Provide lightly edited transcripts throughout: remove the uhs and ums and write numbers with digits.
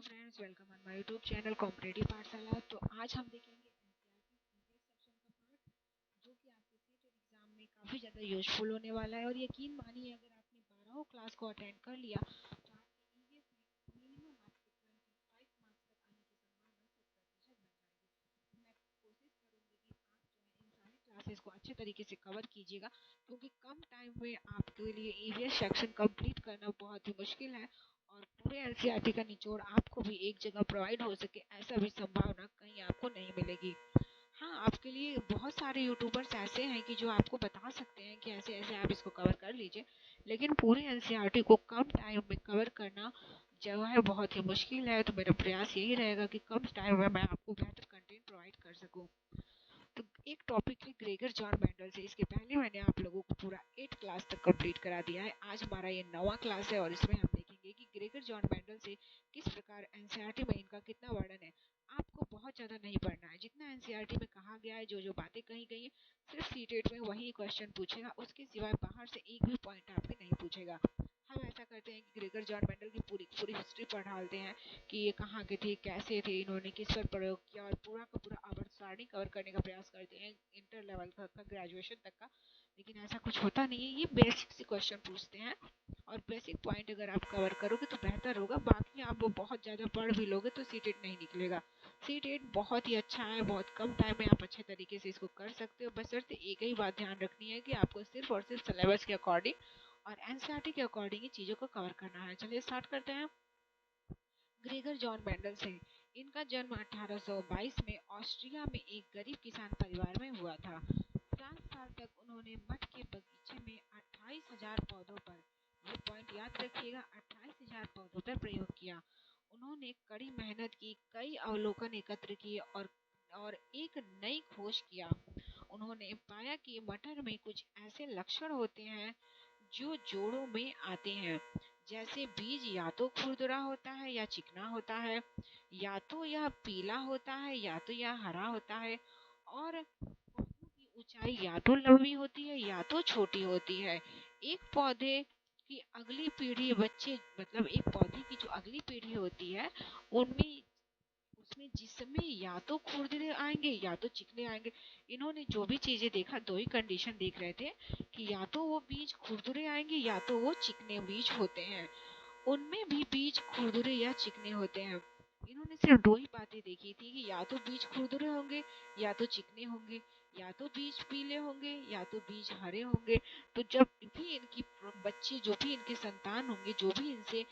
Friends, welcome on my YouTube channel competitive पाठशाला। तो आज हम देखेंगे जो कि आपके सीटेट एग्जाम में काफ़ी ज़्यादा यूजफुल होने वाला है। और यकीन मानिए, अगर आपने 12 क्लास को अटेंड कर लिया तो आपके ईवीएस में मिनिमम आपके 25 मार्क्स तक आने की संभावना 100% बन जाएगी। मैं कोशिश करूंगी कि आप जो है इन सारी क्लासेस को अच्छे तरीके से कवर कीजिएगा, क्योंकि कम टाइम में आपके लिए ईवीएस सेक्शन कंप्लीट करना बहुत ही मुश्किल है। और पूरे एनसीईआरटी का निचोड़ आपको भी एक जगह प्रोवाइड हो सके, ऐसा भी संभावना कहीं आपको नहीं मिलेगी। हाँ, आपके लिए बहुत सारे यूट्यूबर्स ऐसे हैं कि जो आपको बता सकते हैं कि ऐसे ऐसे आप इसको कवर कर लीजिए, लेकिन पूरे एनसीईआरटी को कम टाइम में कवर करना जो है बहुत ही मुश्किल है। तो मेरा प्रयास यही रहेगा कि कम टाइम में मैं आपको बेहतर कंटेंट प्रोवाइड कर सकूं। तो एक टॉपिक है ग्रेगर जॉन मेंडल से। इसके पहले मैंने आप लोगों को पूरा 8 क्लास तक कंप्लीट करा दिया है। आज हमारा ये 9वां क्लास है और इसमें हम देखेंगे कि ग्रेगर जॉन मेंडल से किस प्रकार एनसीईआरटी में इनका कितना वर्णन है। आपको बहुत ज़्यादा नहीं पढ़ना है, जितना एनसीईआरटी में कहा गया है, जो जो बातें कही गई है, सिर्फ सीटेट में वही क्वेश्चन पूछेगा। उसके सिवाय बाहर से एक भी पॉइंट आपसे नहीं पूछेगा। हम ऐसा करते हैं कि ग्रेगर जॉन मेंडल की पूरी पूरी हिस्ट्री पढ़ डालते हैं कि ये कहाँ के थे, कैसे थे, इन्होंने किस पर प्रयोग किया, और पूरा का पूरा आवर्त सारणी कवर करने का प्रयास करते हैं इंटर लेवल का ग्रेजुएशन तक का। लेकिन ऐसा कुछ होता नहीं है, ये बेसिक से क्वेश्चन पूछते हैं और बेसिक पॉइंट अगर आप कवर करोगे तो बेहतर होगा। बाकी आप वो बहुत ज़्यादा पढ़ भी लोगे तो सीटेट नहीं निकलेगा। सीटेट बहुत ही अच्छा है, बहुत कम टाइम में आप अच्छे तरीके से इसको कर सकते हो। बशर्ते एक ही बात ध्यान रखनी है कि आपको सिर्फ और सिर्फ सिलेबस के अकॉर्डिंग और एनसीईआरटी के अकॉर्डिंग ही चीज़ों को कवर करना है। चलिए स्टार्ट करते हैं। ग्रेगर जॉन मेंडल से। इनका जन्म 1822 में ऑस्ट्रिया में एक गरीब किसान परिवार में हुआ था। 7 साल तक उन्होंने मठ के बगीचे में 28,000 पौधों पर, ये पॉइंट याद रखिएगा, 28,000 पौधों पर प्रयोग किया। उन्होंने कड़ी मेहनत की, कई अवलोकन एकत्र किए और एक नई खोज किया। उन्होंने पाया कि मटर में कुछ ऐसे लक्षण होते हैं जो जोड़ों में आते हैं। जैसे बीज या तो खुरदुरा होता है या चिकना होता है, या तो यह पीला होता है या तो यह हरा होता है, और पौधों की ऊंचाई या तो लंबी होती है या तो छोटी होती है। एक पौधे की अगली पीढ़ी बच्चे, मतलब एक पौधे की जो अगली पीढ़ी होती है उनमें उसमें जिसमें या तो खुरदरे आएंगे या तो चिकने आएंगे। इन्होंने जो भी चीजें देखा, दो ही कंडीशन देख रहे थे कि या तो वो बीज खुरदुरे आएंगे या तो वो चिकने बीज होते हैं। उनमें भी बीज खुरदुरे या चिकने होते हैं। इन्होंने सिर्फ दो ही बातें देखी थी कि या तो बीज खुरदुरे होंगे या तो चिकने होंगे, या तो बीज पीले होंगे या तो बीज हरे होंगे। तो जब भी इनकी बच्चे, जो भी इनके संतान होंगे, जो भी इनसे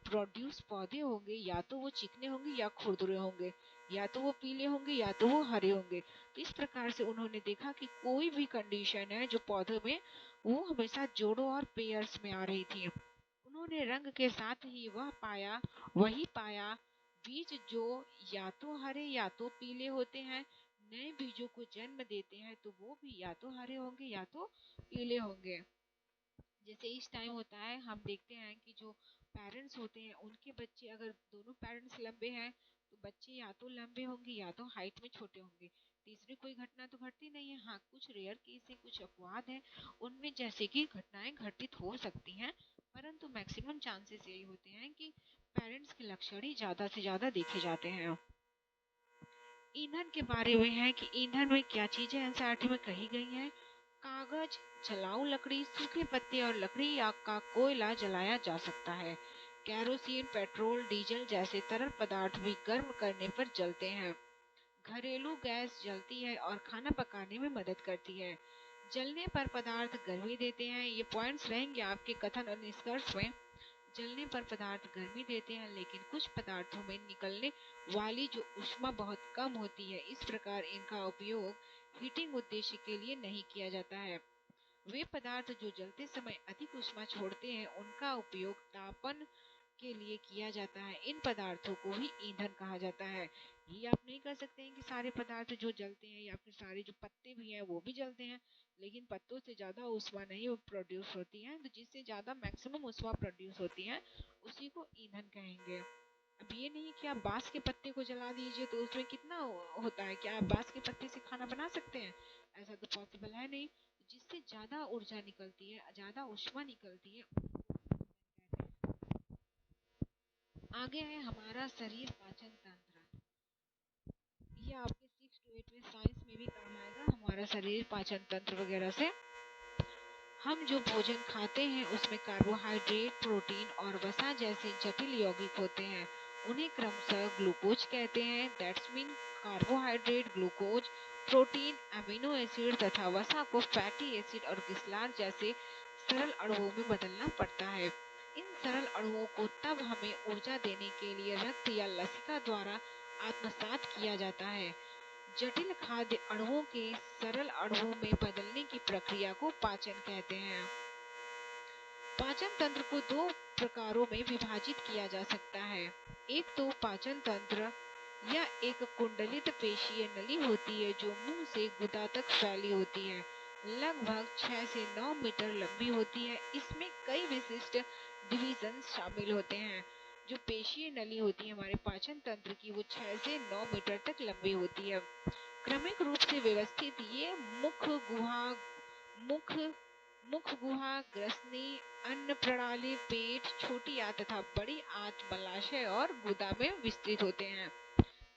प्रोड्यूस पौधे होंगे, या तो वो चिकने होंगे या खुरदुरे होंगे, या तो वो पीले होंगे या तो वो हरे होंगे। तो इस प्रकार से उन्होंने देखा कि कोई भी कंडीशन है जो पौधों में, वो हमेशा जोड़ों और पेयर्स में आ रही थी। उन्होंने रंग के साथ ही वही पाया, बीज जो या तो हरे या तो पीले होते हैं, नए बीजों को जन्म देते हैं तो वो भी या तो हरे होंगे या तो पीले होंगे। जैसे इस टाइम होता है, हम देखते हैं कि जो पेरेंट्स होते हैं उनके बच्चे, अगर दोनों पेरेंट्स लंबे हैं तो बच्चे या तो लंबे होंगे या तो हाइट में छोटे होंगे। तीसरी कोई घटना तो घटती नहीं है। हाँ, कुछ रेयर केस है, कुछ अपवाद है, उनमें जैसे कि घटनाएं घटित हो सकती हैं, परंतु मैक्सिमम चांसेस यही होते हैं कि पेरेंट्स के लक्षण ही ज़्यादा से ज़्यादा देखे जाते हैं। ईंधन के बारे में है कि ईंधन में क्या चीजें एनसीईआरटी में कही गई हैं। कागज, जलाऊ लकड़ी, सूखे पत्ते और लकड़ी या का कोयला जलाया जा सकता है। कैरोसिन, पेट्रोल, डीजल जैसे तरल पदार्थ भी गर्म करने पर जलते हैं। घरेलू गैस जलती है और खाना पकाने में मदद करती है। जलने पर पदार्थ गर्मी देते हैं। ये पॉइंट्स रहेंगे आपके कथन और निष्कर्ष में। जलने पर पदार्थ गर्मी देते हैं, लेकिन कुछ पदार्थों में निकलने वाली जो ऊष्मा बहुत कम होती है, इस प्रकार इनका उपयोग हीटिंग उद्देश्य के लिए नहीं किया जाता है। वे पदार्थ जो जलते समय अधिक ऊष्मा छोड़ते हैं, उनका उपयोग तापन के लिए किया जाता है। इन पदार्थों को ही ईंधन कहा जाता है। ये आप नहीं कर सकते हैं कि सारे पदार्थ जो जलते हैं या फिर सारे जो पत्ते भी हैं वो भी जलते हैं, लेकिन पत्तों से ज़्यादा ऊष्मा नहीं प्रोड्यूस होती है। तो जिससे ज़्यादा मैक्सिमम ऊष्मा प्रोड्यूस होती है उसी को ईंधन कहेंगे। अब ये नहीं कि आप बांस के पत्ते को जला दीजिए तो उसमें कितना होता है, क्या आप बांस के पत्ते से खाना बना सकते हैं? ऐसा तो पॉसिबल है नहीं। जिससे ज़्यादा ऊर्जा निकलती है, ज़्यादा ऊष्मा निकलती है, आगे है हमारा शरीर पाचन तंत्र। ये आपके 6 to 8 में साइंस में भी काम आएगा, हमारा शरीर पाचन तंत्र वगैरह से। हम जो भोजन खाते हैं उसमें कार्बोहाइड्रेट, प्रोटीन और वसा जैसे जटिल यौगिक होते हैं। उन्हें क्रमशः ग्लूकोज कहते हैं। That's mean carbohydrate, glucose, protein, amino acid तथा वसा को फैटी एसिड और गिसलार जैसे सरल अणुओं में बदलना पड़ता है। इन सरल अणुओं को तब हमें ऊर्जा देने के लिए रक्त या लसिका द्वारा आत्मसात किया जाता है। जटिल खाद्य अणुओं के सरल अणुओं में बदलने की प्रक्रिया को पाचन कहते हैं। पाचन तंत्र को दो प्रकारों में विभाजित किया जा सकता है। एक तो पाचन तंत्र या एक कुंडलित पेशीय नली होती है जो मुंह से गुदा तक फैली होती है। लगभग 6 से 9 मीटर लंबी होती है। इसमें कई विशिष्ट डिवीजन शामिल होते हैं। जो पेशीय नली होती है हमारे पाचन तंत्र की, वो 6 से 9 मीटर तक लंबी होती है। क्रमिक रूप से व्यवस्थित ये मुख मुख गुहा, ग्रसनी, अन्न प्रणाली, पेट, छोटी आंत तथा बड़ी आंत, मलाशय और गुदा में विस्तृत होते हैं।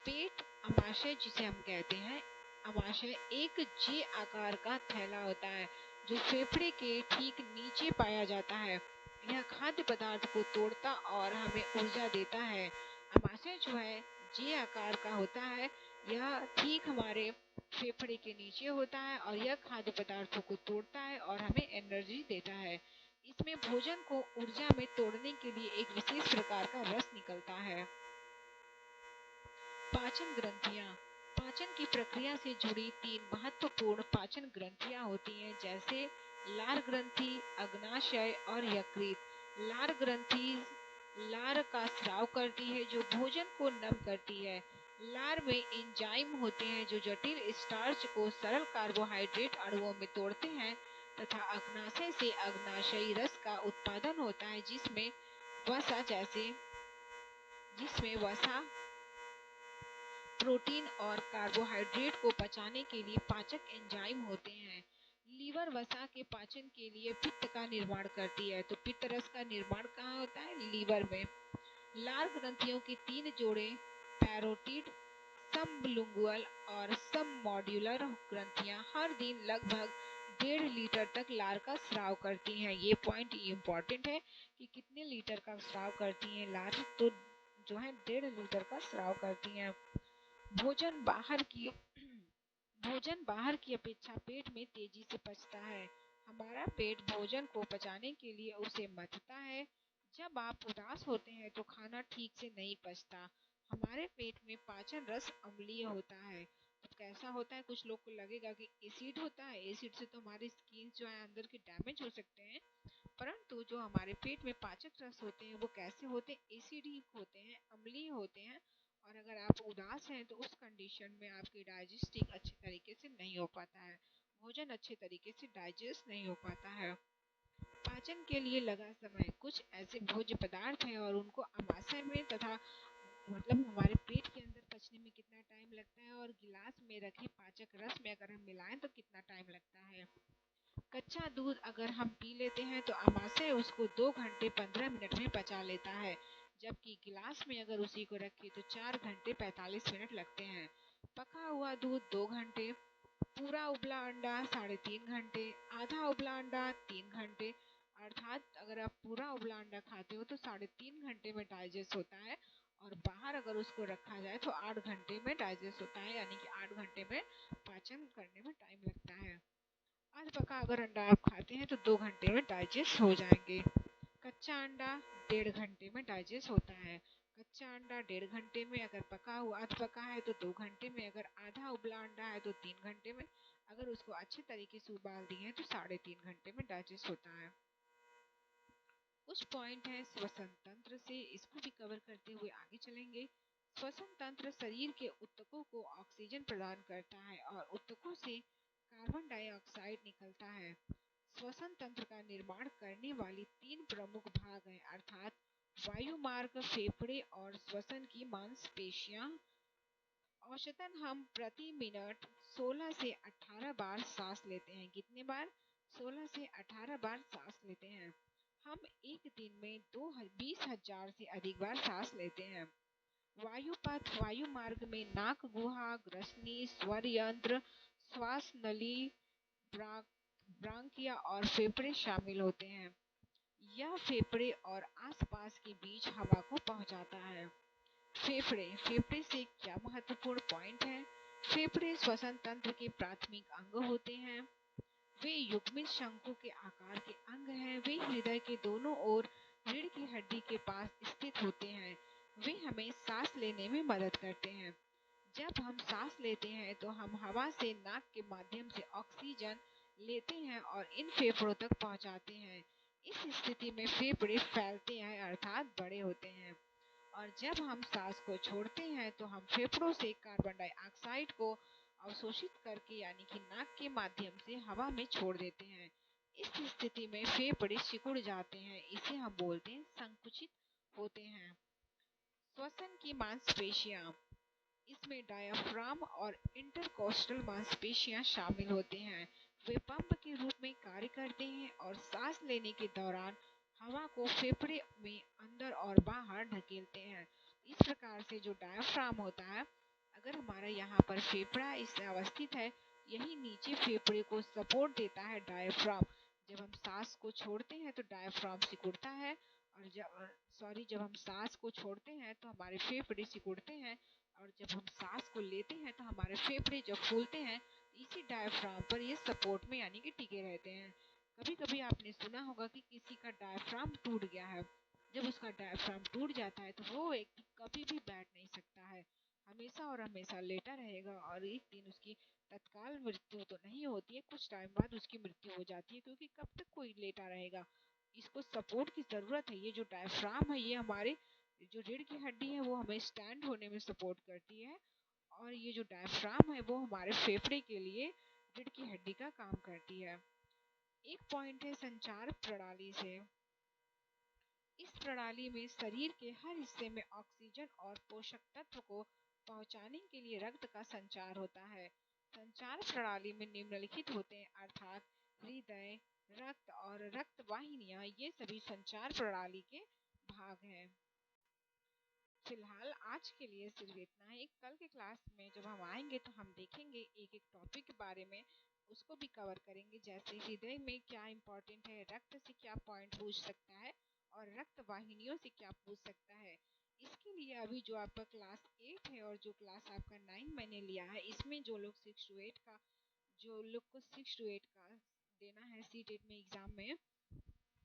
पेट अमाशय जिसे हम कहते हैं, अमाशय एक जे आकार का थैला होता है जो फेफड़े के ठीक नीचे पाया जाता है। यह खाद्य पदार्थ को तोड़ता और हमें ऊर्जा देता है। अमाशय जो है जे आकार का होता है, यह ठीक हमारे फेफड़े के नीचे होता है और यह खाद्य पदार्थों को तोड़ता है और हमें एनर्जी देता है। इसमें भोजन को ऊर्जा में तोड़ने के लिए एक विशेष प्रकार का रस निकलता है। पाचन ग्रंथियां। पाचन की प्रक्रिया से जुड़ी 3 महत्वपूर्ण पाचन ग्रंथियां होती हैं, जैसे लार ग्रंथि, अग्नाशय और यकृत। लार ग्रंथि लार का स्राव करती है जो भोजन को नम करती है। लार में एंजाइम होते हैं जो जटिल स्टार्च को सरल कार्बोहाइड्रेट अणुओं में तोड़ते हैं तथा अग्नाशय से अग्नाशयी रस का उत्पादन होता है जिसमें वसा, प्रोटीन और कार्बोहाइड्रेट को पचाने के लिए पाचक एंजाइम होते हैं। लीवर वसा के पाचन के लिए पित्त का निर्माण करती है। तो पित्त रस का निर्माण कहाँ होता है? लीवर में। लार ग्रंथियों के 3 जोड़े पैरोटिड, सबलिंगुअल और सबमॉड्यूलर ग्रंथियां हर दिन लगभग 1.5 लीटर तक लार का स्राव करती हैं। ये पॉइंट इम्पोर्टेंट है कि कितने लीटर का स्राव करती हैं लार, तो जो है 1.5 लीटर का स्राव करती हैं। भोजन बाहर की भोजन बाहर की अपेक्षा पेट में तेजी से पचता है। हमारा पेट भोजन को पचाने के लिए उसे मथता है। जब आप उदास होते हैं तो खाना ठीक से नहीं पचता। हमारे पेट में पाचन रस अम्लीय होता है। तो कैसा होता है? कुछ लोग को लगेगा कि एसिड होता है। एसिड से तो हमारी स्किन जो है अंदर के डैमेज हो सकते हैं, परंतु जो हमारे पेट में पाचक रस होते हैं वो कैसे होते हैं? एसिडिक होते हैं, अम्लीय होते हैं। और अगर आप उदास हैं तो उस कंडीशन में आपकी डाइजेस्टिंग अच्छे तरीके से नहीं हो पाता है, भोजन अच्छे तरीके से डाइजेस्ट नहीं हो पाता है। पाचन के लिए लगा समय। कुछ ऐसे भोज्य पदार्थ हैं और उनको आमाशय में तथा मतलब हमारे पेट के अंदर पचने में कितना टाइम लगता है और गिलास में रखे पाचक रस में अगर हम मिलाएं तो कितना टाइम लगता है। कच्चा दूध अगर हम पी लेते हैं तो आमाशय उसको 2 घंटे 15 मिनट में पचा लेता है, जबकि गिलास में अगर उसी को रखें तो 4 घंटे 45 मिनट लगते हैं। पका हुआ दूध 2 घंटे, पूरा उबला अंडा 3.5 घंटे, आधा उबला अंडा 3 घंटे। अर्थात अगर आप पूरा उबला अंडा खाते हो तो 3.5 घंटे में डाइजेस्ट होता है और बाहर अगर उसको रखा जाए तो 8 घंटे में डाइजेस्ट होता है, यानी कि 8 घंटे में पाचन करने में टाइम लगता है। आध पका अगर अंडा आप खाते हैं तो 2 घंटे में डाइजेस्ट हो जाएंगे। कच्चा अंडा 1.5 घंटे में डाइजेस्ट होता है। कच्चा अंडा 1.5 घंटे में, अगर पका हुआ आध पका है तो 2 घंटे में, अगर आधा उबला अंडा है तो 3 घंटे में, अगर उसको अच्छे तरीके से उबाल दिए तो 3.5 घंटे में डाइजेस्ट होता है। कुछ पॉइंट है श्वसन तंत्र से, इसको भी कवर करते हुए आगे चलेंगे। श्वसन तंत्र शरीर के ऊतकों को ऑक्सीजन प्रदान करता है और ऊतकों से कार्बन डाइऑक्साइड निकलता है। श्वसन तंत्र का निर्माण करने वाली 3 प्रमुख भाग हैं, अर्थात वायुमार्ग, फेफड़े और श्वसन की मांसपेशियां। औसतन हम प्रति मिनट 16 से 18 बार सांस लेते हैं। कितने बार? 16 से 18 बार सांस लेते हैं। हम एक दिन में 20,000 से अधिक बार सांस लेते हैं। वायुपथ वायु मार्ग में नाक गुहा, ग्रसनी, स्वर यंत्र, श्वास नली, ब्रांकिया और फेफड़े शामिल होते हैं। यह फेफड़े और आसपास के बीच हवा को पहुंचाता है। फेफड़े फेफड़े से क्या महत्वपूर्ण पॉइंट है? फेफड़े श्वसन तंत्र के प्राथमिक अंग होते हैं। वे युग्मित शंकु के आकार के अंग हैं। वे हृदय के दोनों ओर रीढ़ की हड्डी के पास स्थित होते हैं। वे हमें सांस लेने में मदद करते हैं। जब हम सांस लेते हैं तो हम हवा से नाक के माध्यम से ऑक्सीजन लेते हैं और इन फेफड़ों तक पहुंचाते हैं। इस स्थिति में फेफड़े फैलते हैं अर्थात बड़े होते हैं। और जब हम सांस को छोड़ते हैं तो हम फेफड़ों से कार्बन डाइऑक्साइड को अवशोषित करके यानी कि नाक के माध्यम से हवा में छोड़ देते हैं। इस स्थिति में फेफड़े सिकुड़ जाते हैं। इसे हम बोलते हैं संकुचित होते हैं। श्वसन की मांसपेशियां, इसमें डायाफ्राम और इंटरकोस्टल मांसपेशियां शामिल होते हैं। वे पंप के रूप में कार्य करते हैं और सांस लेने के दौरान हवा को फेफड़े में अंदर और बाहर ढकेलते हैं। इस प्रकार से जो डायाफ्राम होता है, अगर हमारा यहाँ पर फेफड़ा इससे अवस्थित है, यही नीचे फेफड़े को सपोर्ट देता है डायाफ्राम। जब हम सांस को छोड़ते हैं तो डायाफ्राम सिकुड़ता है और जब हम सांस को छोड़ते हैं तो हमारे फेफड़े सिकुड़ते हैं और जब हम सांस को लेते हैं तो हमारे फेफड़े जब फूलते हैं इसी डायफ्राम पर ये सपोर्ट में यानी कि टिके रहते हैं। कभी कभी आपने सुना होगा कि किसी का डायफ्राम टूट गया है। जब उसका डायफ्राम टूट जाता है तो वो व्यक्ति कभी भी बैठ नहीं सकता है, हमेशा और हमेशा लेटा रहेगा और एक दिन उसकी तत्काल मृत्यु तो नहीं होती है, कुछ टाइम बाद उसकी मृत्यु हो जाती है, क्योंकि कब तक कोई लेटा रहेगा। इसको सपोर्ट की ज़रूरत है। ये जो डायफ्राम है ये हमारे जो रीढ़ की हड्डी है वो हमें स्टैंड होने में सपोर्ट करती है और ये जो डायफ्राम है वो हमारे फेफड़े के लिए रीढ़ की हड्डी का काम करती है। एक पॉइंट है संचार प्रणाली से। इस प्रणाली में शरीर के हर हिस्से में ऑक्सीजन और पोषक तत्व को पहुंचाने के लिए रक्त का संचार होता है। संचार प्रणाली में निम्नलिखित होते हैं अर्थात हृदय, रक्त और रक्त वाहिनियां, ये सभी संचार प्रणाली के भाग हैं। फिलहाल आज के लिए सिर्फ इतना ही। कल के क्लास में जब हम आएंगे तो हम देखेंगे एक एक टॉपिक के बारे में, उसको भी कवर करेंगे। जैसे हृदय में क्या इम्पोर्टेंट है, रक्त से क्या पॉइंट पूछ सकता है और रक्त वाहिनियों से क्या पूछ सकता है। इसके लिए अभी जो आपका क्लास 8 है और जो क्लास आपका 9 मैंने लिया है, इसमें जो लोग 6 to 8 का जो लोग को 6 to 8 का देना है सीटेट में एग्जाम में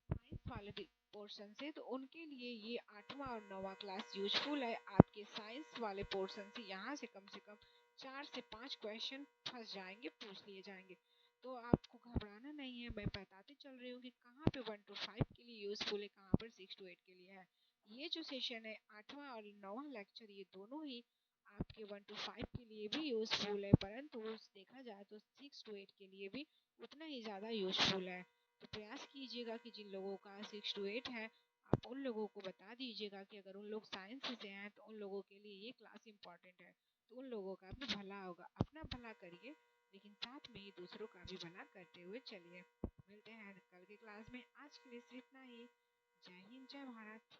साइंस वाले पोर्शन से, तो उनके लिए ये 8वां और 9वां क्लास यूजफुल है। आपके साइंस वाले पोर्शन से यहाँ से कम 4 से 5 क्वेश्चन फंस जाएंगे, पूछ लिए जाएंगे। तो आपको घबराना नहीं है, मैं बताते चल रही हूँ कि कहाँ पे 1 to 5 के लिए यूजफुल है, कहाँ पर 6 to 8 के लिए है। ये जो सेशन है 8वां और 9वां लेक्चर, ये दोनों ही आपके 1 to 5 के लिए भी यूजफुल है, परंतु देखा जाए तो 6 to 8 के लिए भी उतना ही ज़्यादा यूजफुल है। तो प्रयास कीजिएगा कि जिन लोगों का 6 to 8 है, आप उन लोगों को बता दीजिएगा कि अगर उन लोग साइंस से हैं तो उन लोगों के लिए ये क्लास इंपॉर्टेंट है, तो उन लोगों का भी भला होगा। अपना भला करिए लेकिन साथ में ही दूसरों का भी भला करते हुए चलिए। मिलते हैं कल के क्लास में। आज के लिए सिर्फ इतना ही। जय हिंद, जय भारत।